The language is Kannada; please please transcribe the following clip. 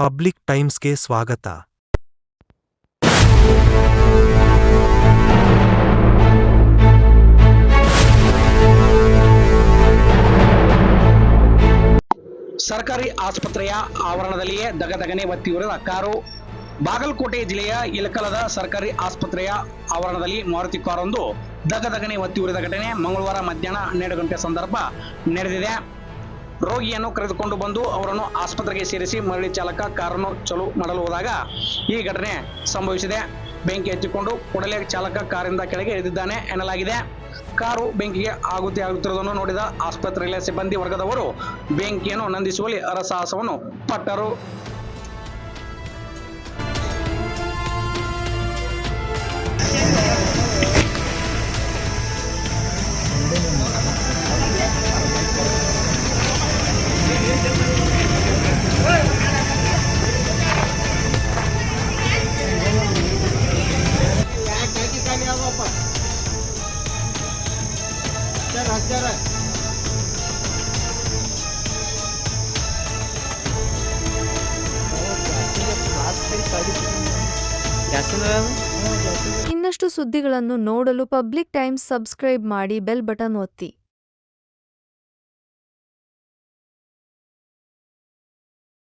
ಪಬ್ಲಿಕ್ ಟೈಮ್ಸ್ಗೆ ಸ್ವಾಗತ. ಸರ್ಕಾರಿ ಆಸ್ಪತ್ರೆಯ ಆವರಣದಲ್ಲಿಯೇ ದಗದಗನೆ ಒತ್ತಿ ಉರಿದ ಕಾರು. ಬಾಗಲಕೋಟೆ ಜಿಲ್ಲೆಯ ಇಲಕಲದ ಸರ್ಕಾರಿ ಆಸ್ಪತ್ರೆಯ ಆವರಣದಲ್ಲಿ ಮಾರುತಿ ಕಾರೊಂದು ದಗದಗನೆ ಒತ್ತಿ ಉರಿದ ಘಟನೆ ಮಂಗಳವಾರ ಮಧ್ಯಾಹ್ನ 12 ಗಂಟೆ ಸಂದರ್ಭ ನಡೆದಿದೆ. ರೋಗಿಯನ್ನು ಕರೆದುಕೊಂಡು ಬಂದು ಅವರನ್ನು ಆಸ್ಪತ್ರೆಗೆ ಸೇರಿಸಿ ಮರಳಿ ಚಾಲಕ ಕಾರನ್ನು ಚಾಲೂ ಮಾಡಲು ಹೋದಾಗ ಈ ಘಟನೆ ಸಂಭವಿಸಿದೆ. ಬೆಂಕಿ ಹಚ್ಚಿಕೊಂಡು ಕೂಡಲೇ ಚಾಲಕ ಕಾರಿಂದ ಕೆಳಗೆ ಇಳಿದಿದ್ದಾನೆ ಎನ್ನಲಾಗಿದೆ. ಕಾರು ಬೆಂಕಿಗೆ ಆಗುತ್ತಿರುವುದನ್ನು ನೋಡಿದ ಆಸ್ಪತ್ರೆಯ ಸಿಬ್ಬಂದಿ ವರ್ಗದವರು ಬೆಂಕಿಯನ್ನು ನಂದಿಸುವಲ್ಲಿ ಹರಸಾಹಸವನ್ನು ಪಟ್ಟರು. ಇನ್ನಷ್ಟು ಸುದ್ದಿಗಳನ್ನು ನೋಡಲು ಪಬ್ಲಿಕ್ ಟೈಮ್ಸ್ ಸಬ್ಸ್ಕ್ರೈಬ್ ಮಾಡಿ, ಬೆಲ್ ಬಟನ್ ಒತ್ತಿ.